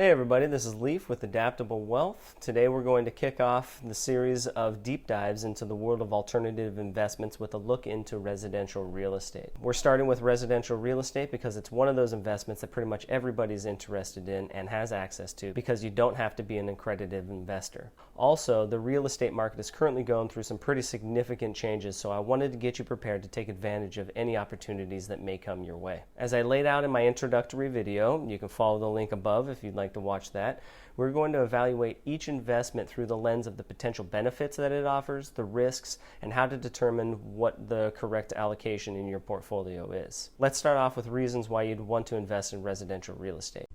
Hey everybody, this is Leaf with Adaptable Wealth. Today we're going to kick off the series of deep dives into the world of alternative investments with a look into residential real estate. We're starting with residential real estate because it's one of those investments that pretty much everybody's interested in and has access to because you don't have to be an accredited investor. Also, the real estate market is currently going through some pretty significant changes, so I wanted to get you prepared to take advantage of any opportunities that may come your way. As I laid out in my introductory video, you can follow the link above if you'd like to watch that. We're going to evaluate each investment through the lens of the potential benefits that it offers, the risks, and how to determine what the correct allocation in your portfolio is. Let's start off with reasons why you'd want to invest in residential real estate.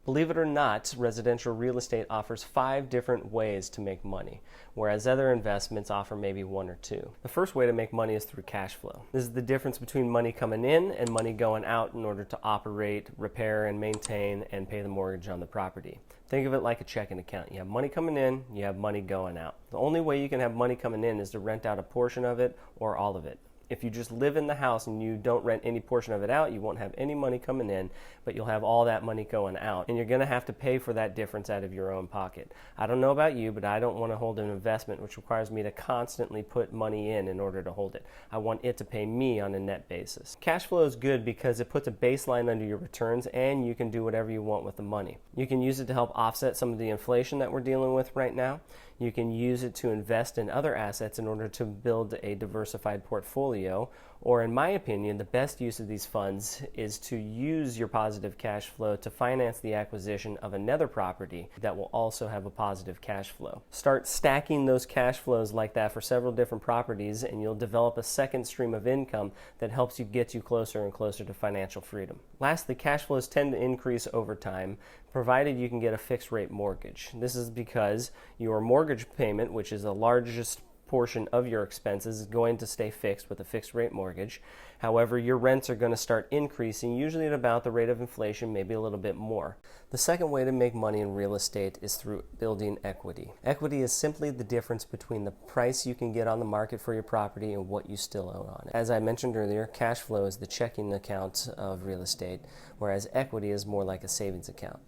Believe it or not, residential real estate offers 5 different ways to make money, whereas other investments offer maybe 1 or 2. The first way to make money is through cash flow. This is the difference between money coming in and money going out in order to operate, repair, and maintain and pay the mortgage on the property. Think of it like a checking account. You have money coming in, you have money going out. The only way you can have money coming in is to rent out a portion of it or all of it. If you just live in the house and you don't rent any portion of it out, you won't have any money coming in, but you'll have all that money going out. And you're going to have to pay for that difference out of your own pocket. I don't know about you, but I don't want to hold an investment which requires me to constantly put money in order to hold it. I want it to pay me on a net basis. Cash flow is good because it puts a baseline under your returns and you can do whatever you want with the money. You can use it to help offset some of the inflation that we're dealing with right now. You can use it to invest in other assets in order to build a diversified portfolio. Or in my opinion, the best use of these funds is to use your positive cash flow to finance the acquisition of another property that will also have a positive cash flow. Start stacking those cash flows like that for several different properties and you'll develop a second stream of income that helps you get you closer and closer to financial freedom. Lastly, cash flows tend to increase over time, provided you can get a fixed rate mortgage. This is because your mortgage payment, which is the largest portion of your expenses, is going to stay fixed with a fixed rate mortgage. However, your rents are going to start increasing, usually at about the rate of inflation, maybe a little bit more. The second way to make money in real estate is through building equity. Equity is simply the difference between the price you can get on the market for your property and what you still own on it. As I mentioned earlier, cash flow is the checking account of real estate, whereas equity is more like a savings account.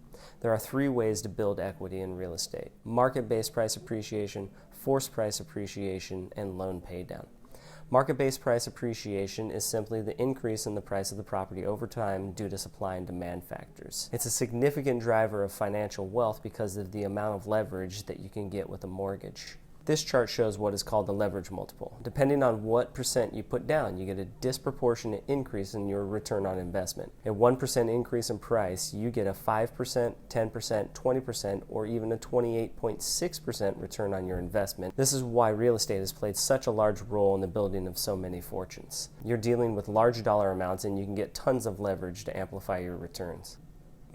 There are 3 ways to build equity in real estate: market-based price appreciation, forced price appreciation, and loan paydown. Market-based price appreciation is simply the increase in the price of the property over time due to supply and demand factors. It's a significant driver of financial wealth because of the amount of leverage that you can get with a mortgage. This chart shows what is called the leverage multiple. Depending on what percent you put down, you get a disproportionate increase in your return on investment. A 1% increase in price, you get a 5%, 10%, 20%, or even a 28.6% return on your investment. This is why real estate has played such a large role in the building of so many fortunes. You're dealing with large dollar amounts and you can get tons of leverage to amplify your returns.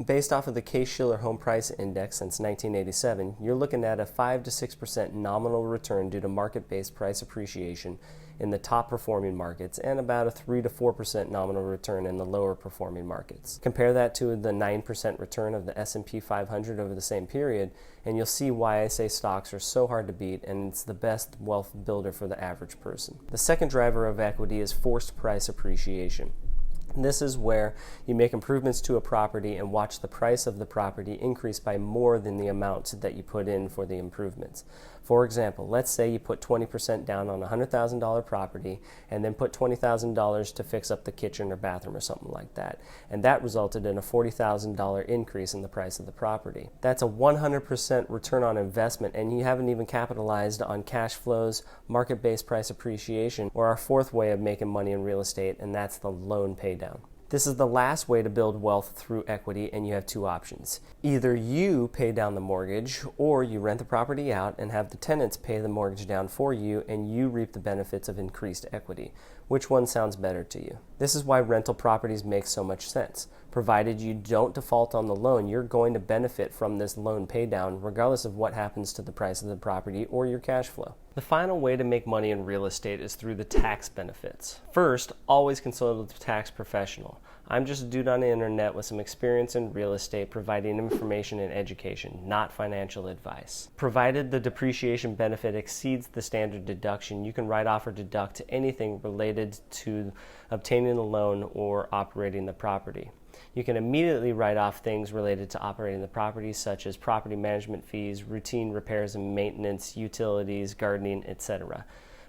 Based off of the Case-Shiller Home Price Index since 1987, you're looking at a 5 to 6% nominal return due to market-based price appreciation in the top performing markets and about a 3 to 4% nominal return in the lower performing markets. Compare that to the 9% return of the S&P 500 over the same period, and you'll see why I say stocks are so hard to beat and it's the best wealth builder for the average person. The second driver of equity is forced price appreciation. This is where you make improvements to a property and watch the price of the property increase by more than the amount that you put in for the improvements. For example, let's say you put 20% down on a $100,000 property and then put $20,000 to fix up the kitchen or bathroom or something like that. And that resulted in a $40,000 increase in the price of the property. That's a 100% return on investment, and you haven't even capitalized on cash flows, market-based price appreciation, or our fourth way of making money in real estate, and that's the loan paydown. This is the last way to build wealth through equity, and you have 2 options. Either you pay down the mortgage, or you rent the property out and have the tenants pay the mortgage down for you, and you reap the benefits of increased equity. Which one sounds better to you? This is why rental properties make so much sense. Provided you don't default on the loan, you're going to benefit from this loan paydown regardless of what happens to the price of the property or your cash flow. The final way to make money in real estate is through the tax benefits. First, always consult with a tax professional. I'm just a dude on the internet with some experience in real estate providing information and education, not financial advice. Provided the depreciation benefit exceeds the standard deduction, you can write off or deduct anything related related to obtaining the loan or operating the property. You can immediately write off things related to operating the property, such as property management fees, routine repairs and maintenance, utilities, gardening, etc.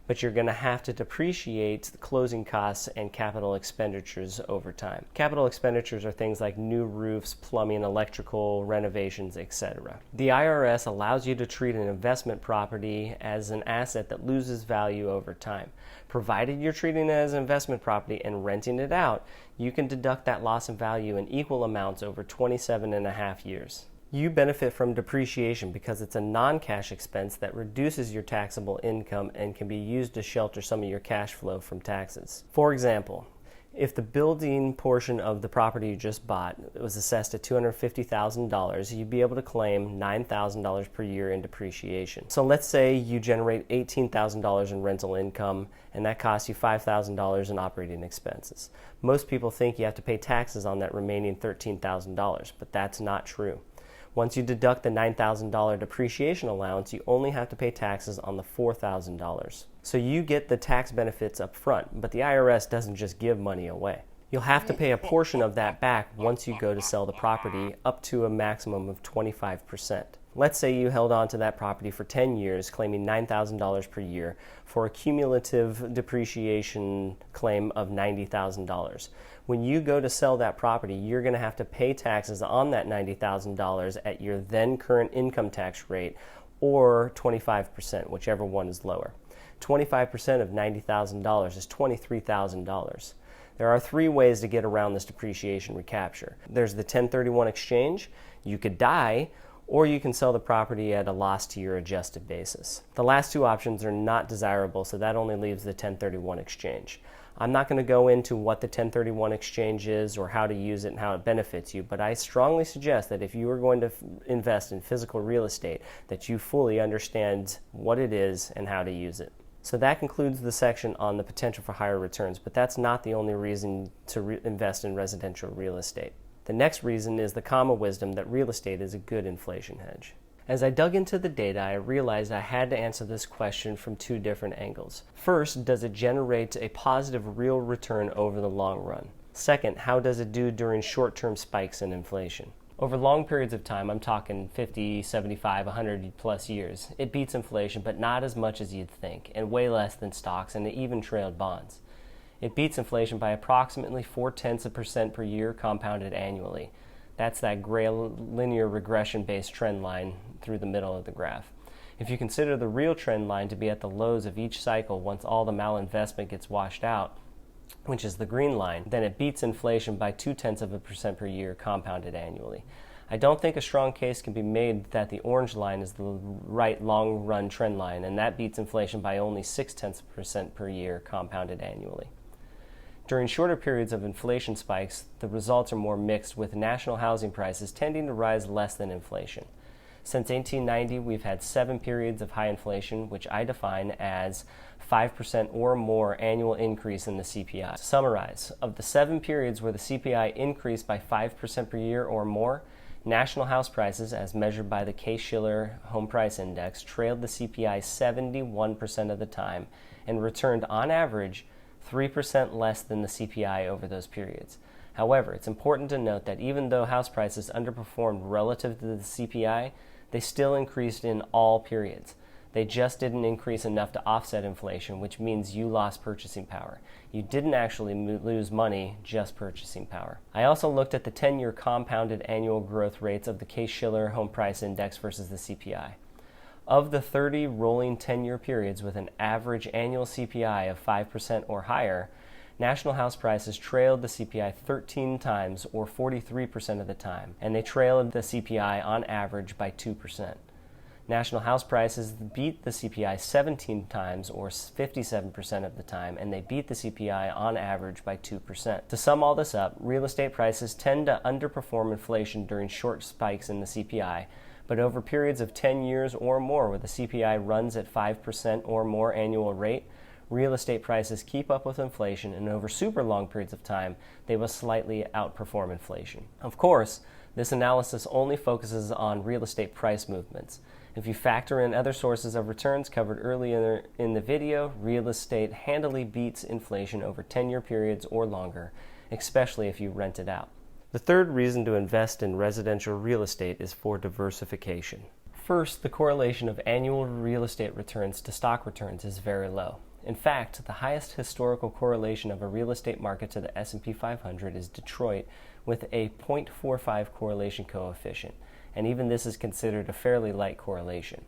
But you're going to have to depreciate the closing costs and capital expenditures over time. Capital expenditures are things like new roofs, plumbing, electrical, renovations, etc. The IRS allows you to treat an investment property as an asset that loses value over time. Provided you're treating it as an investment property and renting it out, you can deduct that loss in value in equal amounts over 27 and a half years. You benefit from depreciation because it's a non-cash expense that reduces your taxable income and can be used to shelter some of your cash flow from taxes. For example, if the building portion of the property you just bought was assessed at $250,000, you'd be able to claim $9,000 per year in depreciation. So let's say you generate $18,000 in rental income and that costs you $5,000 in operating expenses. Most people think you have to pay taxes on that remaining $13,000, but that's not true. Once you deduct the $9,000 depreciation allowance, you only have to pay taxes on the $4,000. So you get the tax benefits up front, but the IRS doesn't just give money away. You'll have to pay a portion of that back once you go to sell the property, up to a maximum of 25%. Let's say you held on to that property for 10 years, claiming $9,000 per year for a cumulative depreciation claim of $90,000. When you go to sell that property, you're going to have to pay taxes on that $90,000 at your then current income tax rate, or 25%, whichever one is lower. 25% of $90,000 is $23,000. There are three ways to get around this depreciation recapture. There's the 1031 exchange. You could die, or you can sell the property at a loss to your adjusted basis. The last two options are not desirable, so that only leaves the 1031 exchange. I'm not going to go into what the 1031 exchange is or how to use it and how it benefits you, but I strongly suggest that if you are going to invest in physical real estate, that you fully understand what it is and how to use it. So that concludes the section on the potential for higher returns, but that's not the only reason to invest in residential real estate. The next reason is the common wisdom that real estate is a good inflation hedge. As I dug into the data, I realized I had to answer this question from two different angles. First, does it generate a positive real return over the long run? Second, how does it do during short-term spikes in inflation? Over long periods of time, I'm talking 50, 75, 100 plus years, it beats inflation, but not as much as you'd think, and way less than stocks, and it even trailed bonds. It beats inflation by approximately 0.4% per year compounded annually. That's that gray linear regression-based trend line through the middle of the graph. If you consider the real trend line to be at the lows of each cycle once all the malinvestment gets washed out, which is the green line, then it beats inflation by 0.2% per year compounded annually. I don't think a strong case can be made that the orange line is the right long-run trend line, and that beats inflation by only 0.6% per year compounded annually. During shorter periods of inflation spikes, the results are more mixed, with national housing prices tending to rise less than inflation. Since 1890, we've had 7 periods of high inflation, which I define as 5% or more annual increase in the CPI. To summarize, of the 7 periods where the CPI increased by 5% per year or more, national house prices, as measured by the Case-Shiller Home Price Index, trailed the CPI 71% of the time and returned, on average, 3% less than the CPI over those periods. However, it's important to note that even though house prices underperformed relative to the CPI, they still increased in all periods. They just didn't increase enough to offset inflation, which means you lost purchasing power. You didn't actually lose money, just purchasing power. I also looked at the 10-year compounded annual growth rates of the Case-Shiller Home Price Index versus the CPI. Of the 30 rolling 10-year periods with an average annual CPI of 5% or higher, national house prices trailed the CPI 13 times, or 43% of the time, and they trailed the CPI on average by 2%. National house prices beat the CPI 17 times, or 57% of the time, and they beat the CPI on average by 2%. To sum all this up, real estate prices tend to underperform inflation during short spikes in the CPI, but over periods of 10 years or more where the CPI runs at 5% or more annual rate, real estate prices keep up with inflation, and over super long periods of time, they will slightly outperform inflation. Of course, This analysis only focuses on real estate price movements. If you factor in other sources of returns covered earlier in the video, real estate handily beats inflation over 10-year periods or longer, especially if you rent it out. The third reason to invest in residential real estate is for diversification. First, the correlation of annual real estate returns to stock returns is very low. In fact, the highest historical correlation of a real estate market to the S&P 500 is Detroit, with a 0.45 correlation coefficient, and even this is considered a fairly light correlation.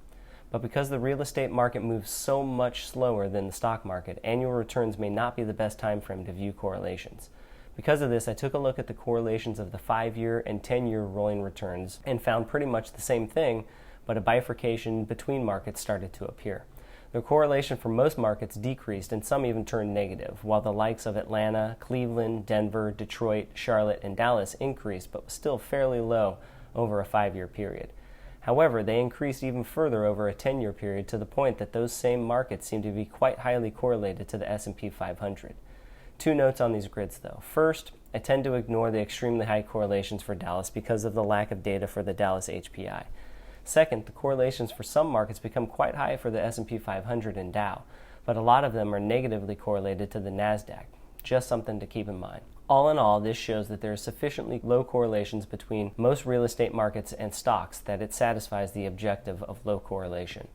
But because the real estate market moves so much slower than the stock market, annual returns may not be the best time frame to view correlations. Because of this, I took a look at the correlations of the 5-year and 10-year rolling returns and found pretty much the same thing, but a bifurcation between markets started to appear. The correlation for most markets decreased and some even turned negative, while the likes of Atlanta, Cleveland, Denver, Detroit, Charlotte, and Dallas increased but was still fairly low over a 5-year period. However, they increased even further over a 10-year period to the point that those same markets seem to be quite highly correlated to the S&P 500. Two notes on these grids though. First, I tend to ignore the extremely high correlations for Dallas because of the lack of data for the Dallas HPI. Second, the correlations for some markets become quite high for the S&P 500 and Dow, but a lot of them are negatively correlated to the NASDAQ. Just something to keep in mind. All in all, this shows that there are sufficiently low correlations between most real estate markets and stocks that it satisfies the objective of low correlation.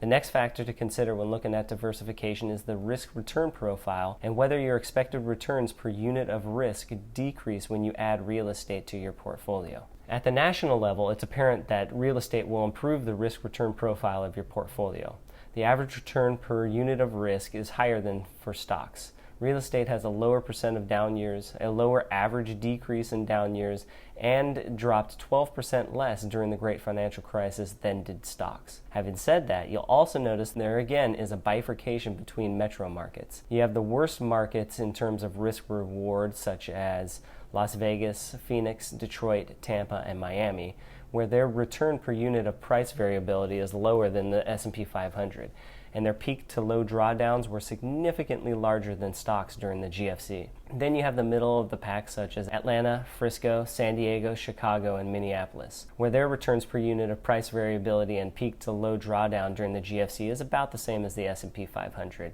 The next factor to consider when looking at diversification is the risk-return profile and whether your expected returns per unit of risk decrease when you add real estate to your portfolio. At the national level, it's apparent that real estate will improve the risk-return profile of your portfolio. The average return per unit of risk is higher than for stocks. Real estate has a lower percent of down years, a lower average decrease in down years, and dropped 12% less during the Great Financial Crisis than did stocks. Having said that, you'll also notice there again is a bifurcation between metro markets. You have the worst markets in terms of risk-reward, such as Las Vegas, Phoenix, Detroit, Tampa, and Miami, where their return per unit of price variability is lower than the S&P 500. And their peak to low drawdowns were significantly larger than stocks during the GFC. Then you have the middle of the pack such as Atlanta, Frisco, San Diego, Chicago, and Minneapolis, where their returns per unit of price variability and peak to low drawdown during the GFC is about the same as the S&P 500.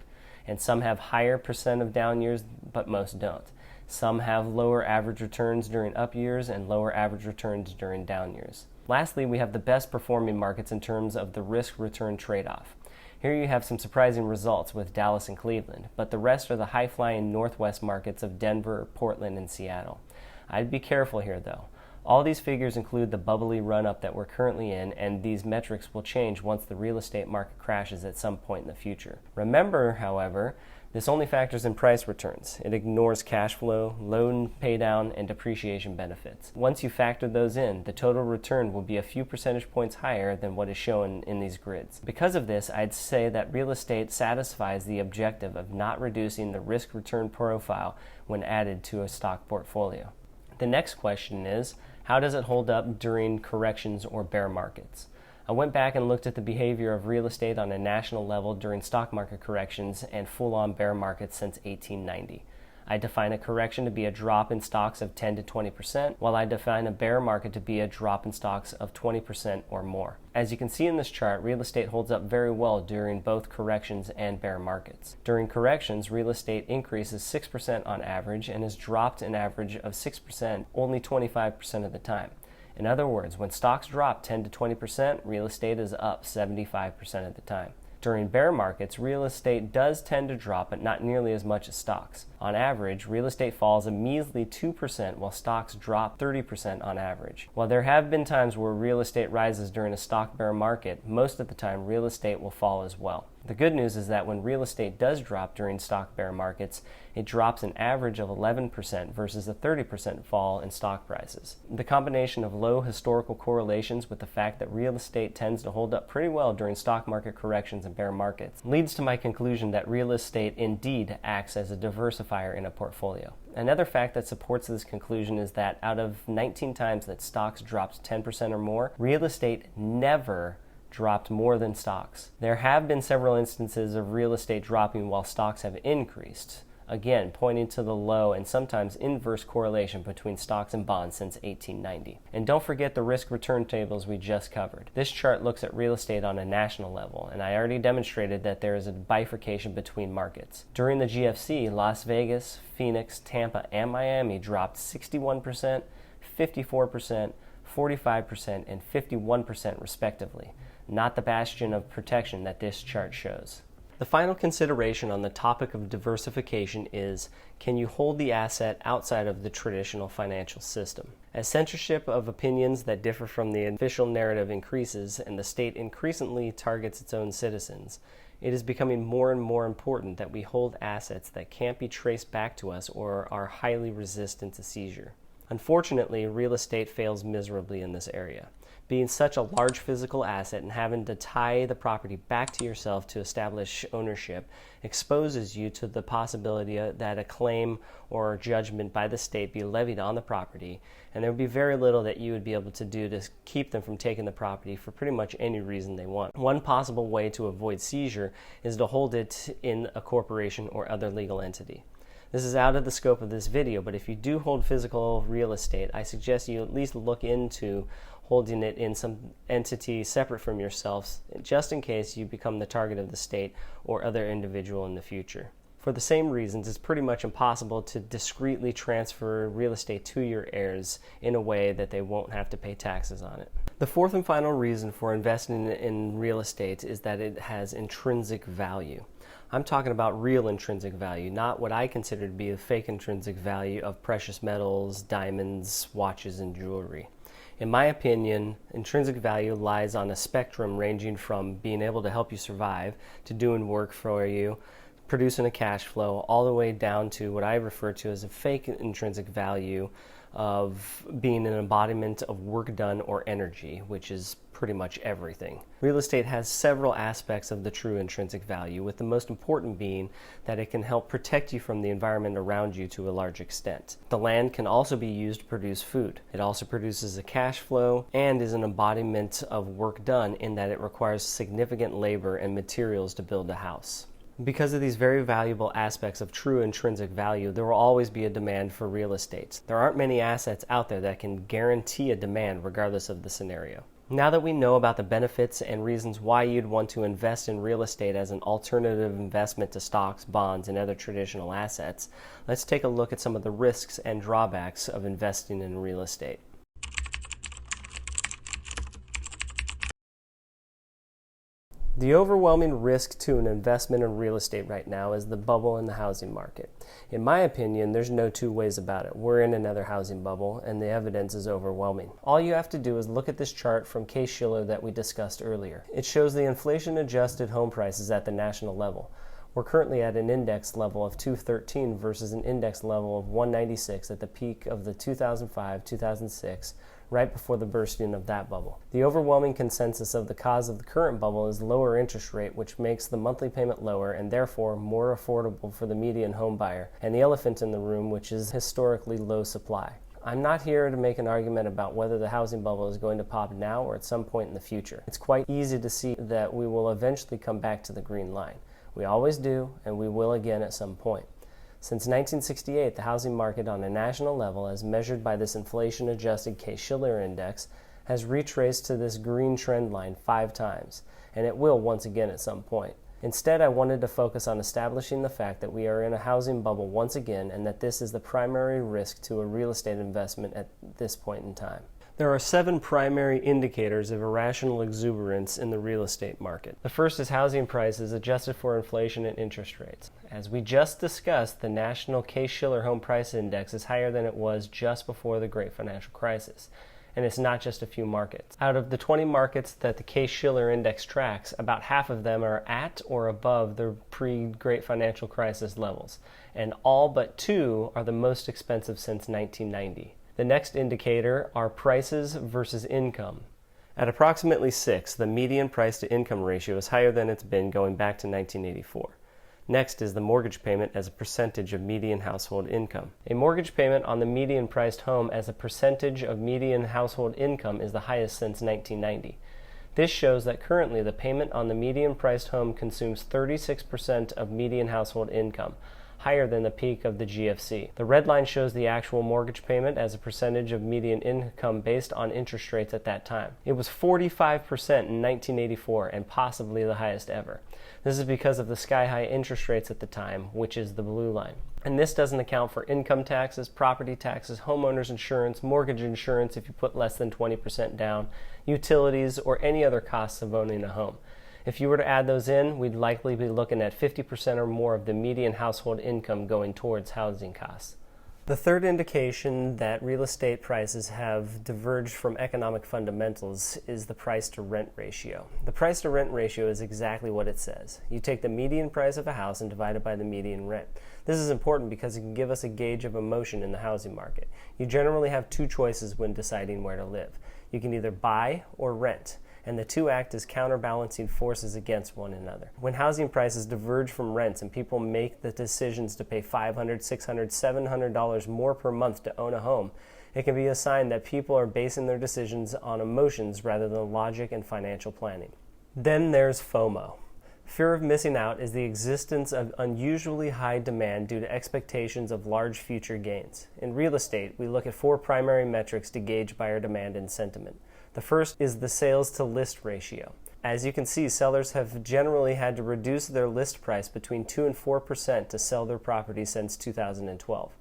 And some have higher percent of down years, but most don't. Some have lower average returns during up years and lower average returns during down years. Lastly, we have the best performing markets in terms of the risk-return trade-off. Here you have some surprising results with Dallas and Cleveland, but the rest are the high-flying northwest markets of Denver, Portland, and Seattle. I'd be careful here though. All these figures include the bubbly run-up that we're currently in, and these metrics will change once the real estate market crashes at some point in the future. Remember, however, this only factors in price returns. It ignores cash flow, loan paydown, and depreciation benefits. Once you factor those in, the total return will be a few percentage points higher than what is shown in these grids. Because of this, I'd say that real estate satisfies the objective of not reducing the risk-return profile when added to a stock portfolio. The next question is, how does it hold up during corrections or bear markets? I went back and looked at the behavior of real estate on a national level during stock market corrections and full-on bear markets since 1890. I define a correction to be a drop in stocks of 10 to 20%, while I define a bear market to be a drop in stocks of 20% or more. As you can see in this chart, real estate holds up very well during both corrections and bear markets. During corrections, real estate increases 6% on average and has dropped an average of 6% only 25% of the time. In other words, when stocks drop 10 to 20%, real estate is up 75% of the time. During bear markets, real estate does tend to drop, but not nearly as much as stocks. On average, real estate falls a measly 2%, while stocks drop 30% on average. While there have been times where real estate rises during a stock bear market, most of the time real estate will fall as well. The good news is that when real estate does drop during stock bear markets, it drops an average of 11% versus a 30% fall in stock prices. The combination of low historical correlations with the fact that real estate tends to hold up pretty well during stock market corrections and bear markets leads to my conclusion that real estate indeed acts as a diversifier in a portfolio. Another fact that supports this conclusion is that out of 19 times that stocks dropped 10% or more, real estate never dropped more than stocks. There have been several instances of real estate dropping while stocks have increased. again pointing to the low and sometimes inverse correlation between stocks and bonds since 1890. And don't forget the risk-return tables we just covered. This chart looks at real estate on a national level, and I already demonstrated that there is a bifurcation between markets. During the GFC, Las Vegas, Phoenix, Tampa, and Miami dropped 61%, 54%, 45%, and 51% respectively, not the bastion of protection that this chart shows. The final consideration on the topic of diversification is, can you hold the asset outside of the traditional financial system? As censorship of opinions that differ from the official narrative increases and the state increasingly targets its own citizens, it is becoming more and more important that we hold assets that can't be traced back to us or are highly resistant to seizure. Unfortunately, real estate fails miserably in this area. Being such a large physical asset and having to tie the property back to yourself to establish ownership exposes you to the possibility that a claim or judgment by the state be levied on the property, and there would be very little that you would be able to do to keep them from taking the property for pretty much any reason they want. One possible way to avoid seizure is to hold it in a corporation or other legal entity. This is out of the scope of this video, but if you do hold physical real estate, I suggest you at least look into holding it in some entity separate from yourselves, just in case you become the target of the state or other individual in the future. For the same reasons, it's pretty much impossible to discreetly transfer real estate to your heirs in a way that they won't have to pay taxes on it. The fourth and final reason for investing in real estate is that it has intrinsic value. I'm talking about real intrinsic value, not what I consider to be the fake intrinsic value of precious metals, diamonds, watches, and jewelry. In my opinion, intrinsic value lies on a spectrum ranging from being able to help you survive, to doing work for you, producing a cash flow, all the way down to what I refer to as a fake intrinsic value of being an embodiment of work done or energy, which is pretty much everything. Real estate has several aspects of the true intrinsic value, with the most important being that it can help protect you from the environment around you to a large extent. The land can also be used to produce food. It also produces a cash flow and is an embodiment of work done in that it requires significant labor and materials to build a house. Because of these very valuable aspects of true intrinsic value, there will always be a demand for real estate. There aren't many assets out there that can guarantee a demand regardless of the scenario. Now that we know about the benefits and reasons why you'd want to invest in real estate as an alternative investment to stocks, bonds, and other traditional assets, let's take a look at some of the risks and drawbacks of investing in real estate. The overwhelming risk to an investment in real estate right now is the bubble in the housing market. In my opinion, there's no two ways about it. We're in another housing bubble, and the evidence is overwhelming. All you have to do is look at this chart from Case-Shiller that we discussed earlier. It shows the inflation-adjusted home prices at the national level. We're currently at an index level of 213 versus an index level of 196 at the peak of the 2005-2006, right before the bursting of that bubble. The overwhelming consensus of the cause of the current bubble is lower interest rate, which makes the monthly payment lower and therefore more affordable for the median home buyer, and the elephant in the room, which is historically low supply. I'm not here to make an argument about whether the housing bubble is going to pop now or at some point in the future. It's quite easy to see that we will eventually come back to the green line. We always do, and we will again at some point. Since 1968, the housing market on a national level, as measured by this inflation-adjusted Case-Shiller index, has retraced to this green trend line 5 times, and it will once again at some point. Instead, I wanted to focus on establishing the fact that we are in a housing bubble once again, and that this is the primary risk to a real estate investment at this point in time. There are 7 primary indicators of irrational exuberance in the real estate market. The first is housing prices adjusted for inflation and interest rates. As we just discussed, the national Case-Shiller Home Price Index is higher than it was just before the Great Financial Crisis. And it's not just a few markets. Out of the 20 markets that the Case-Shiller Index tracks, about half of them are at or above the pre-Great Financial Crisis levels. And all but 2 are the most expensive since 1990. The next indicator are prices versus income. At approximately 6, the median price to income ratio is higher than it's been going back to 1984. Next is the mortgage payment as a percentage of median household income. A mortgage payment on the median priced home as a percentage of median household income is the highest since 1990. This shows that currently the payment on the median priced home consumes 36% of median household income, higher than the peak of the GFC. The red line shows the actual mortgage payment as a percentage of median income based on interest rates at that time. It was 45% in 1984 and possibly the highest ever. This is because of the sky-high interest rates at the time, which is the blue line. And this doesn't account for income taxes, property taxes, homeowners insurance, mortgage insurance if you put less than 20% down, utilities, or any other costs of owning a home. If you were to add those in, we'd likely be looking at 50% or more of the median household income going towards housing costs. The third indication that real estate prices have diverged from economic fundamentals is the price-to-rent ratio. The price-to-rent ratio is exactly what it says. You take the median price of a house and divide it by the median rent. This is important because it can give us a gauge of emotion in the housing market. You generally have two choices when deciding where to live. You can either buy or rent, and the two act as counterbalancing forces against one another. When housing prices diverge from rents and people make the decisions to pay $500, $600, $700 more per month to own a home, it can be a sign that people are basing their decisions on emotions rather than logic and financial planning. Then there's FOMO. Fear of missing out is the existence of unusually high demand due to expectations of large future gains. In real estate, we look at four primary metrics to gauge buyer demand and sentiment. The first is the sales to list ratio. As you can see, sellers have generally had to reduce their list price between 2 and 4% to sell their property since 2012.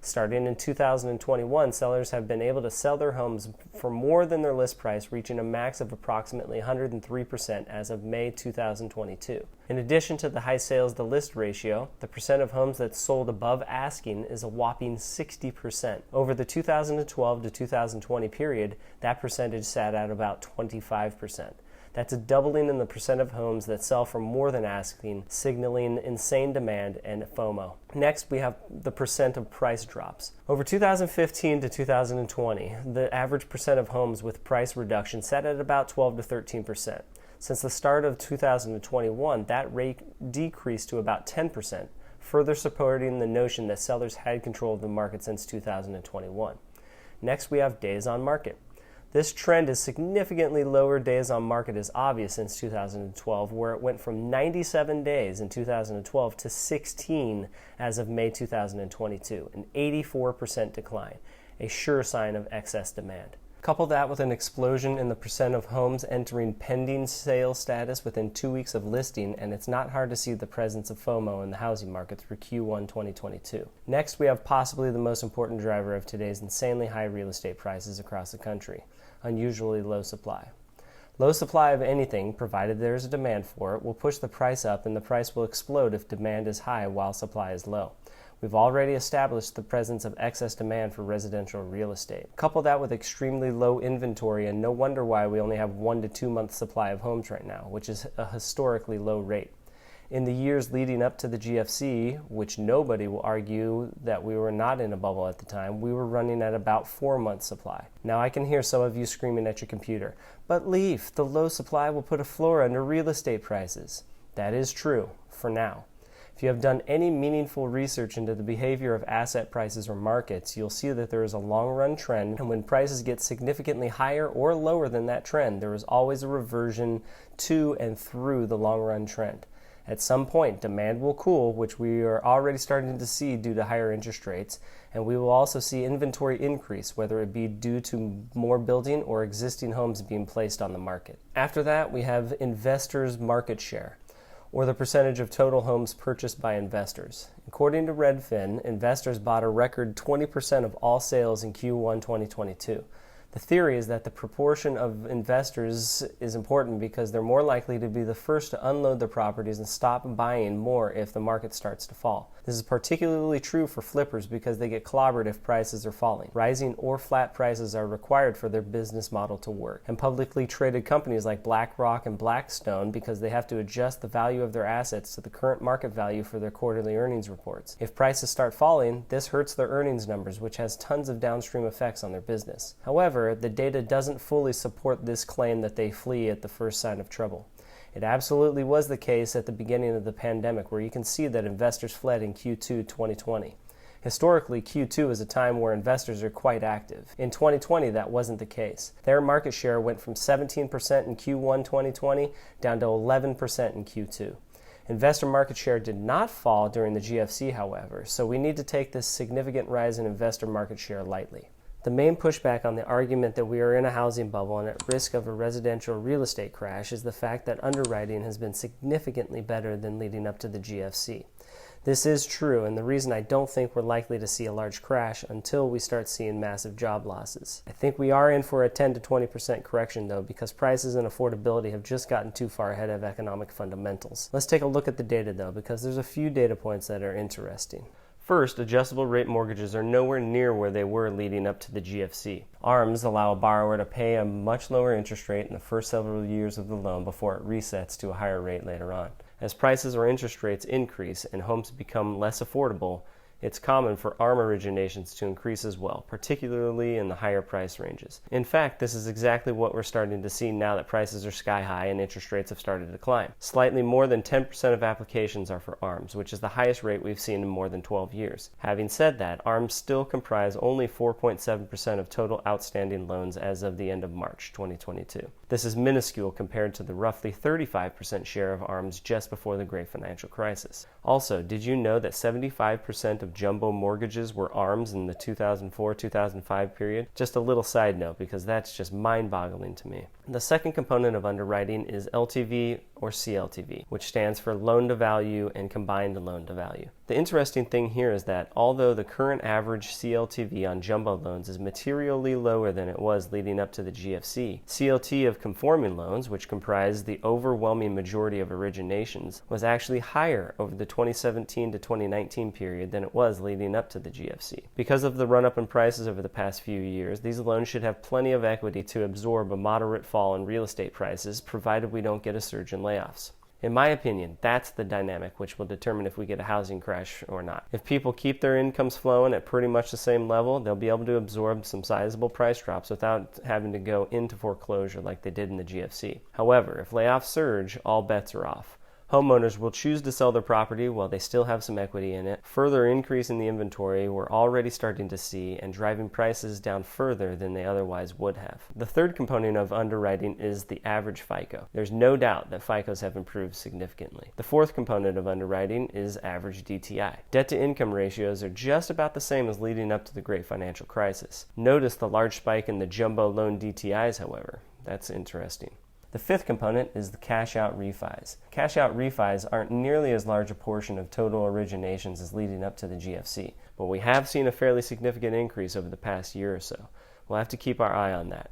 Starting in 2021, sellers have been able to sell their homes for more than their list price, reaching a max of approximately 103% as of May 2022. In addition to the high sales to list ratio, the percent of homes that sold above asking is a whopping 60%. Over the 2012 to 2020 period, that percentage sat at about 25%. That's a doubling in the percent of homes that sell for more than asking, signaling insane demand and FOMO. Next, we have the percent of price drops. Over 2015 to 2020, the average percent of homes with price reduction sat at about 12 to 13%. Since the start of 2021, that rate decreased to about 10%, further supporting the notion that sellers had control of the market since 2021. Next, we have days on market. This trend is significantly lower days on market is obvious since 2012, where it went from 97 days in 2012 to 16 as of May 2022, an 84% decline, a sure sign of excess demand. Couple that with an explosion in the percent of homes entering pending sale status within 2 weeks of listing, and it's not hard to see the presence of FOMO in the housing market through Q1 2022. Next, we have possibly the most important driver of today's insanely high real estate prices across the country: unusually low supply. Low supply of anything, provided there is a demand for it, will push the price up, and the price will explode if demand is high while supply is low. We've already established the presence of excess demand for residential real estate. Couple that with extremely low inventory, and no wonder why we only have 1 to 2 months supply of homes right now, which is a historically low rate. In the years leading up to the GFC, which nobody will argue that we were not in a bubble at the time, we were running at about 4 months supply. Now I can hear some of you screaming at your computer, "But Leaf, the low supply will put a floor under real estate prices." That is true, for now. If you have done any meaningful research into the behavior of asset prices or markets, you'll see that there is a long-run trend, and when prices get significantly higher or lower than that trend, there is always a reversion to and through the long-run trend. At some point, demand will cool, which we are already starting to see due to higher interest rates, and we will also see inventory increase, whether it be due to more building or existing homes being placed on the market. After that, we have investors' market share, or the percentage of total homes purchased by investors. According to Redfin, investors bought a record 20% of all sales in Q1 2022. The theory is that the proportion of investors is important because they're more likely to be the first to unload their properties and stop buying more if the market starts to fall. This is particularly true for flippers because they get clobbered if prices are falling. Rising or flat prices are required for their business model to work. And publicly traded companies like BlackRock and Blackstone, because they have to adjust the value of their assets to the current market value for their quarterly earnings reports. If prices start falling, this hurts their earnings numbers, which has tons of downstream effects on their business. However, the data doesn't fully support this claim that they flee at the first sign of trouble. It absolutely was the case at the beginning of the pandemic, where you can see that investors fled in Q2 2020. Historically, Q2 is a time where investors are quite active. In 2020, that wasn't the case. Their market share went from 17% in Q1 2020 down to 11% in Q2. Investor market share did not fall during the GFC, however, so we need to take this significant rise in investor market share lightly. The main pushback on the argument that we are in a housing bubble and at risk of a residential real estate crash is the fact that underwriting has been significantly better than leading up to the GFC. This is true, and the reason I don't think we're likely to see a large crash until we start seeing massive job losses. I think we are in for a 10 to 20% correction though, because prices and affordability have just gotten too far ahead of economic fundamentals. Let's take a look at the data though, because there's a few data points that are interesting. First, adjustable rate mortgages are nowhere near where they were leading up to the GFC. ARMs allow a borrower to pay a much lower interest rate in the first several years of the loan before it resets to a higher rate later on. As prices or interest rates increase and homes become less affordable, it's common for ARM originations to increase as well, particularly in the higher price ranges. In fact, this is exactly what we're starting to see now that prices are sky high and interest rates have started to climb. Slightly more than 10% of applications are for ARMs, which is the highest rate we've seen in more than 12 years. Having said that, ARMs still comprise only 4.7% of total outstanding loans as of the end of March 2022. This is minuscule compared to the roughly 35% share of ARMs just before the Great Financial Crisis. Also, did you know that 75% of jumbo mortgages were ARMs in the 2004-2005 period? Just a little side note, because that's just mind-boggling to me. The second component of underwriting is LTV or CLTV, which stands for loan-to-value and combined loan-to-value. The interesting thing here is that although the current average CLTV on jumbo loans is materially lower than it was leading up to the GFC, CLT of conforming loans, which comprise the overwhelming majority of originations, was actually higher over the 2017 to 2019 period than it was leading up to the GFC. Because of the run-up in prices over the past few years, these loans should have plenty of equity to absorb a moderate fall in real estate prices, provided we don't get a surge in layoffs. In my opinion, that's the dynamic which will determine if we get a housing crash or not. If people keep their incomes flowing at pretty much the same level, they'll be able to absorb some sizable price drops without having to go into foreclosure like they did in the GFC. However, if layoffs surge, all bets are off. Homeowners will choose to sell their property while they still have some equity in it, further increasing the inventory we're already starting to see and driving prices down further than they otherwise would have. The third component of underwriting is the average FICO. There's no doubt that FICOs have improved significantly. The fourth component of underwriting is average DTI. Debt-to-income ratios are just about the same as leading up to the Great Financial Crisis. Notice the large spike in the jumbo loan DTIs, however. That's interesting. The fifth component is the cash-out refis. Cash-out refis aren't nearly as large a portion of total originations as leading up to the GFC, but we have seen a fairly significant increase over the past year or so. We'll have to keep our eye on that.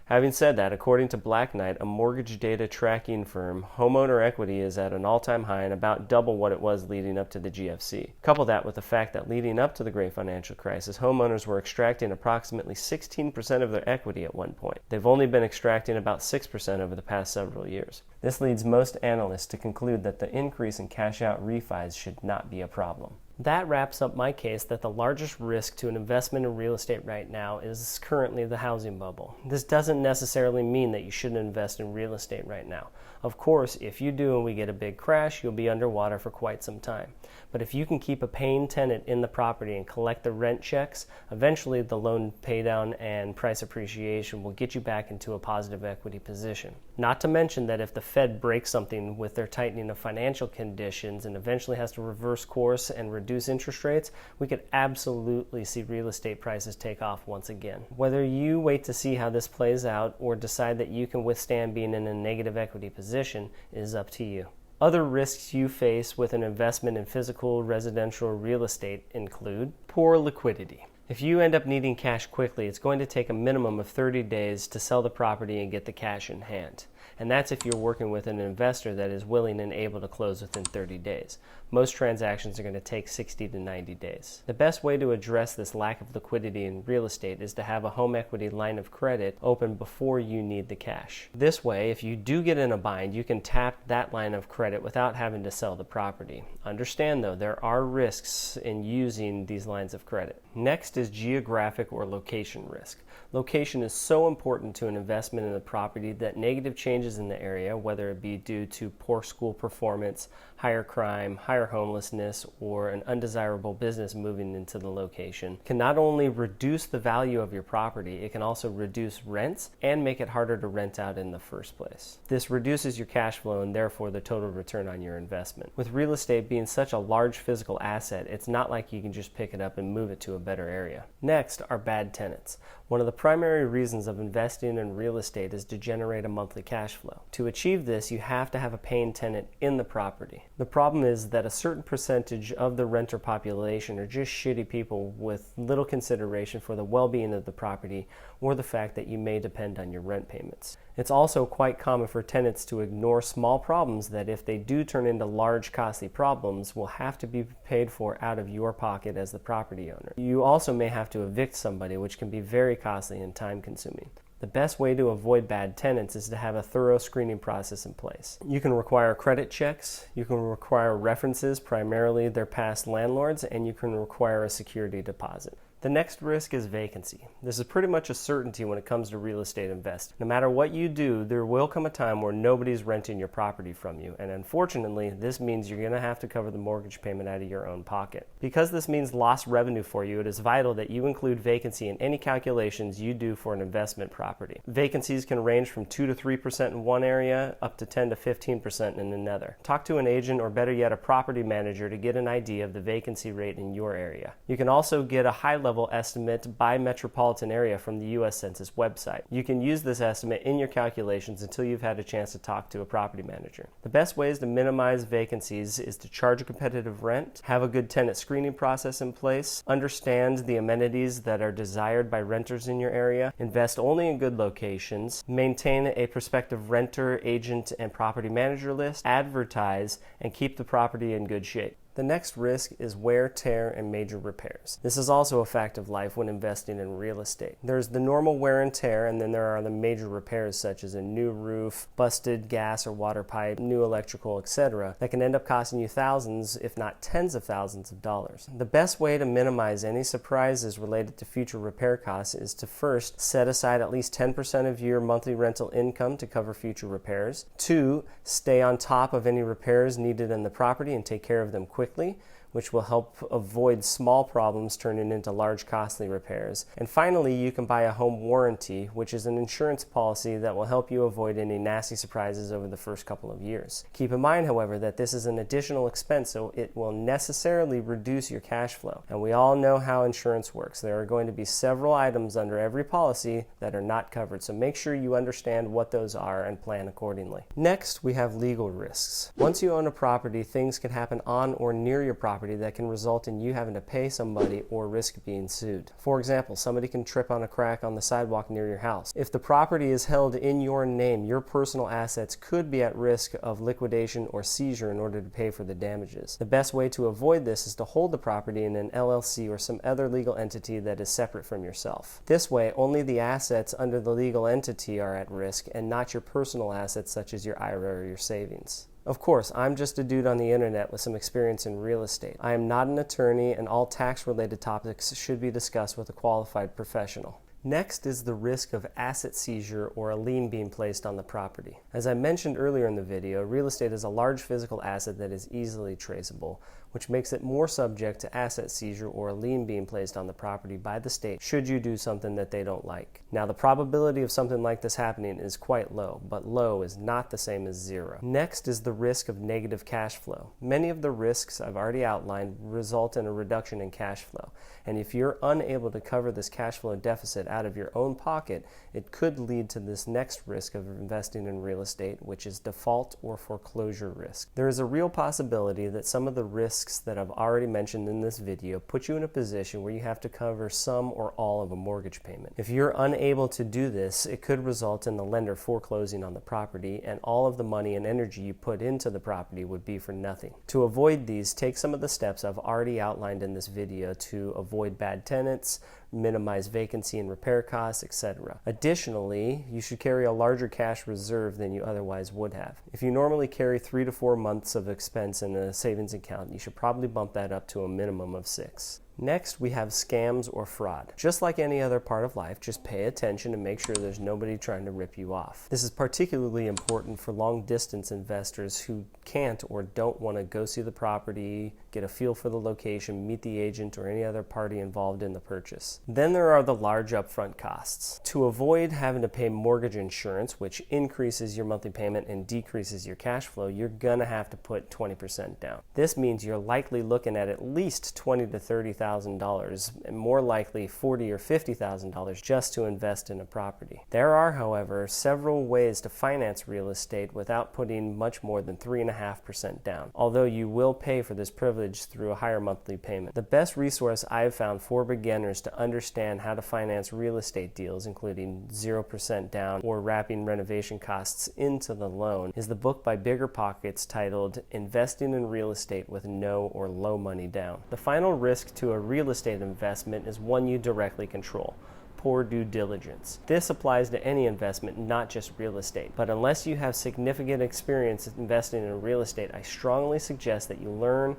Having said that, according to Black Knight, a mortgage data tracking firm, homeowner equity is at an all-time high and about double what it was leading up to the GFC. Couple that with the fact that leading up to the Great Financial Crisis, homeowners were extracting approximately 16% of their equity at one point. They've only been extracting about 6% over the past several years. This leads most analysts to conclude that the increase in cash-out refis should not be a problem. That wraps up my case that the largest risk to an investment in real estate right now is currently the housing bubble. This doesn't necessarily mean that you shouldn't invest in real estate right now. Of course, if you do and we get a big crash, you'll be underwater for quite some time. But if you can keep a paying tenant in the property and collect the rent checks, eventually the loan paydown and price appreciation will get you back into a positive equity position. Not to mention that if the Fed breaks something with their tightening of financial conditions and eventually has to reverse course and reduce interest rates, we could absolutely see real estate prices take off once again. Whether you wait to see how this plays out or decide that you can withstand being in a negative equity position is up to you. Other risks you face with an investment in physical residential real estate include poor liquidity. If you end up needing cash quickly, it's going to take a minimum of 30 days to sell the property and get the cash in hand. And that's if you're working with an investor that is willing and able to close within 30 days. Most transactions are going to take 60 to 90 days. The best way to address this lack of liquidity in real estate is to have a home equity line of credit open before you need the cash. This way, if you do get in a bind, you can tap that line of credit without having to sell the property. Understand though, there are risks in using these lines of credit. Next is geographic or location risk. Location is so important to an investment in a property that negative change changes in the area, whether it be due to poor school performance, higher crime, higher homelessness, or an undesirable business moving into the location, can not only reduce the value of your property, it can also reduce rents and make it harder to rent out in the first place. This reduces your cash flow and therefore the total return on your investment. With real estate being such a large physical asset, it's not like you can just pick it up and move it to a better area. Next are bad tenants. One of the primary reasons of investing in real estate is to generate a monthly cash flow. To achieve this, you have to have a paying tenant in the property. The problem is that a certain percentage of the renter population are just shitty people with little consideration for the well-being of the property or the fact that you may depend on your rent payments. It's also quite common for tenants to ignore small problems that, if they do turn into large, costly problems, will have to be paid for out of your pocket as the property owner. You also may have to evict somebody, which can be very costly and time-consuming. The best way to avoid bad tenants is to have a thorough screening process in place. You can require credit checks, you can require references, primarily their past landlords, and you can require a security deposit. The next risk is vacancy. This is pretty much a certainty when it comes to real estate investing. No matter what you do, there will come a time where nobody's renting your property from you, and unfortunately, this means you're going to have to cover the mortgage payment out of your own pocket. Because this means lost revenue for you, it is vital that you include vacancy in any calculations you do for an investment property. Vacancies can range from 2 to 3% in one area, up to 10 to 15% in another. Talk to an agent, or better yet, a property manager, to get an idea of the vacancy rate in your area. You can also get a high-level estimate by metropolitan area from the U.S. Census website. You can use this estimate in your calculations until you've had a chance to talk to a property manager. The best ways to minimize vacancies is to charge a competitive rent, have a good tenant screening process in place, understand the amenities that are desired by renters in your area, invest only in good locations, maintain a prospective renter, agent, and property manager list, advertise, and keep the property in good shape. The next risk is wear, tear, and major repairs. This is also a fact of life when investing in real estate. There's the normal wear and tear, and then there are the major repairs such as a new roof, busted gas or water pipe, new electrical, etc. that can end up costing you thousands, if not tens of thousands of dollars. The best way to minimize any surprises related to future repair costs is to first set aside at least 10% of your monthly rental income to cover future repairs. 2, stay on top of any repairs needed in the property and take care of them quickly, which will help avoid small problems turning into large costly repairs. And finally, you can buy a home warranty, which is an insurance policy that will help you avoid any nasty surprises over the first couple of years. Keep in mind, however, that this is an additional expense, so it will necessarily reduce your cash flow. And we all know how insurance works. There are going to be several items under every policy that are not covered, so make sure you understand what those are and plan accordingly. Next, we have legal risks. Once you own a property, things can happen on or near your property that can result in you having to pay somebody or risk being sued. For example, somebody can trip on a crack on the sidewalk near your house. If the property is held in your name, your personal assets could be at risk of liquidation or seizure in order to pay for the damages. The best way to avoid this is to hold the property in an LLC or some other legal entity that is separate from yourself. This way, only the assets under the legal entity are at risk and not your personal assets such as your IRA or your savings. Of course, I'm just a dude on the internet with some experience in real estate. I am not an attorney, and all tax-related topics should be discussed with a qualified professional. Next is the risk of asset seizure or a lien being placed on the property. As I mentioned earlier in the video, real estate is a large physical asset that is easily traceable, which makes it more subject to asset seizure or a lien being placed on the property by the state should you do something that they don't like. Now, the probability of something like this happening is quite low, but low is not the same as zero. Next is the risk of negative cash flow. Many of the risks I've already outlined result in a reduction in cash flow, and if you're unable to cover this cash flow deficit out of your own pocket, it could lead to this next risk of investing in real estate, which is default or foreclosure risk. There is a real possibility that some of the risks that I've already mentioned in this video put you in a position where you have to cover some or all of a mortgage payment. If you're unable to do this, it could result in the lender foreclosing on the property, and all of the money and energy you put into the property would be for nothing. To avoid these, take some of the steps I've already outlined in this video to avoid bad tenants, minimize vacancy and repair costs, etc. Additionally, you should carry a larger cash reserve than you otherwise would have. If you normally carry 3 to 4 months of expense in a savings account, you should probably bump that up to a minimum of 6. Next, we have scams or fraud. Just like any other part of life, just pay attention and make sure there's nobody trying to rip you off. This is particularly important for long-distance investors who can't or don't want to go see the property, get a feel for the location, meet the agent, or any other party involved in the purchase. Then there are the large upfront costs. To avoid having to pay mortgage insurance, which increases your monthly payment and decreases your cash flow, you're gonna have to put 20% down. This means you're likely looking at least $20,000 to $30,000, and more likely $40,000 or $50,000 just to invest in a property. There are, however, several ways to finance real estate without putting much more than 3.5% down, although you will pay for this privilege through a higher monthly payment. The best resource I've found for beginners to understand how to finance real estate deals, including 0% down or wrapping renovation costs into the loan, is the book by Bigger Pockets titled Investing in Real Estate with No or Low Money Down. The final risk to a real estate investment is one you directly control: poor due diligence. This applies to any investment, not just real estate. But unless you have significant experience investing in real estate, I strongly suggest that you learn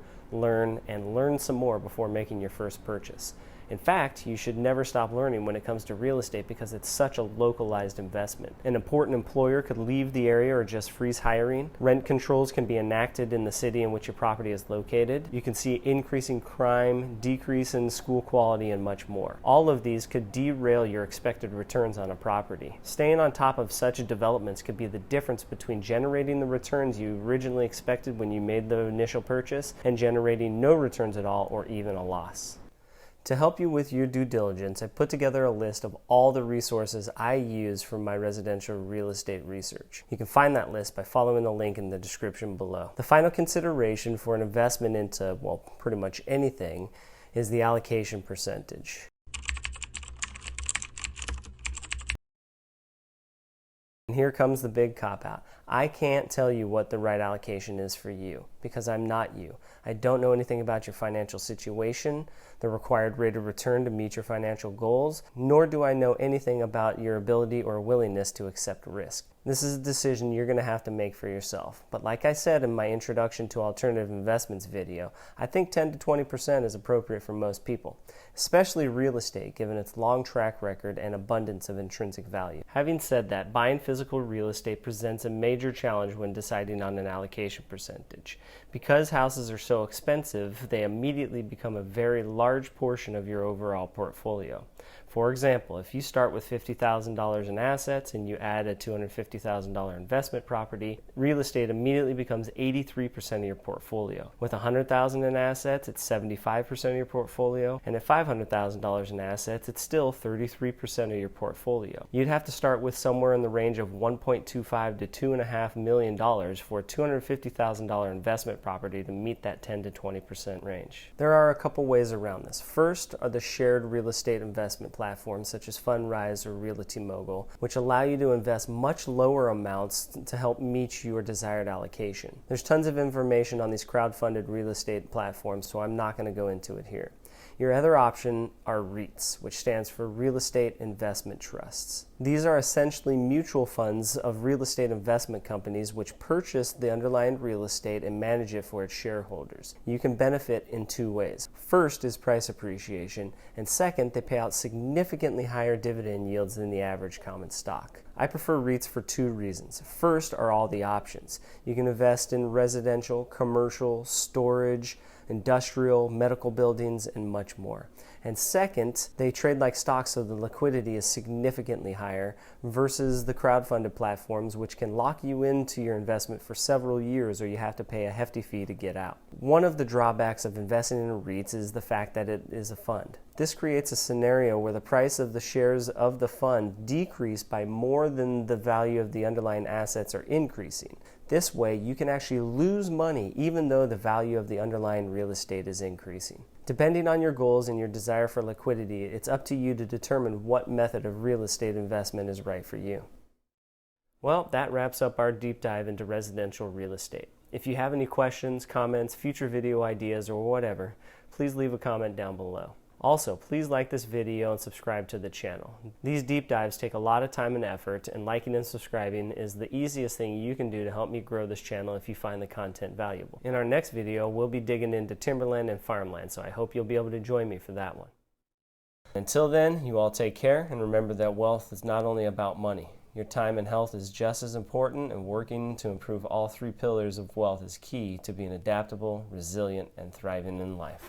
some more before making your first purchase. In fact, you should never stop learning when it comes to real estate because it's such a localized investment. An important employer could leave the area or just freeze hiring. Rent controls can be enacted in the city in which your property is located. You can see increasing crime, decrease in school quality, and much more. All of these could derail your expected returns on a property. Staying on top of such developments could be the difference between generating the returns you originally expected when you made the initial purchase and generating no returns at all or even a loss. To help you with your due diligence, I put together a list of all the resources I use for my residential real estate research. You can find that list by following the link in the description below. The final consideration for an investment into, well, pretty much anything is the allocation percentage. And here comes the big cop-out. I can't tell you what the right allocation is for you because I'm not you. I don't know anything about your financial situation, the required rate of return to meet your financial goals, nor do I know anything about your ability or willingness to accept risk. This is a decision you're going to have to make for yourself. But like I said in my Introduction to Alternative Investments video, I think 10 to 20% is appropriate for most people, especially real estate given its long track record and abundance of intrinsic value. Having said that, buying physical real estate presents a major challenge when deciding on an allocation percentage. Because houses are so expensive, they immediately become a very large portion of your overall portfolio. For example, if you start with $50,000 in assets and you add a $250,000 investment property, real estate immediately becomes 83% of your portfolio. With $100,000 in assets, it's 75% of your portfolio, and at $500,000 in assets, it's still 33% of your portfolio. You'd have to start with somewhere in the range of $1.25 to $2.5 million for a $250,000 investment property to meet that 10 to 20% range. There are a couple ways around this. First are the shared real estate investment platforms such as Fundrise or Realty Mogul, which allow you to invest much lower amounts to help meet your desired allocation. There's tons of information on these crowd-funded real estate platforms, so I'm not going to go into it here. Your other option are REITs, which stands for Real Estate Investment Trusts. These are essentially mutual funds of real estate investment companies which purchase the underlying real estate and manage it for its shareholders. You can benefit in two ways. First is price appreciation, and second, they pay out significantly higher dividend yields than the average common stock. I prefer REITs for two reasons. First are all the options. You can invest in residential, commercial, storage, industrial, medical buildings, and much more. And second, they trade like stocks, so the liquidity is significantly higher versus the crowd-funded platforms, which can lock you into your investment for several years or you have to pay a hefty fee to get out. One of the drawbacks of investing in REITs is the fact that it is a fund. This creates a scenario where the price of the shares of the fund decrease by more than the value of the underlying assets are increasing. This way, you can actually lose money even though the value of the underlying real estate is increasing. Depending on your goals and your desire for liquidity, it's up to you to determine what method of real estate investment is right for you. Well, that wraps up our deep dive into residential real estate. If you have any questions, comments, future video ideas, or whatever, please leave a comment down below. Also, please like this video and subscribe to the channel. These deep dives take a lot of time and effort, and liking and subscribing is the easiest thing you can do to help me grow this channel if you find the content valuable. In our next video, we'll be digging into timberland and farmland, so I hope you'll be able to join me for that one. Until then, you all take care, and remember that wealth is not only about money. Your time and health is just as important, and working to improve all three pillars of wealth is key to being adaptable, resilient, and thriving in life.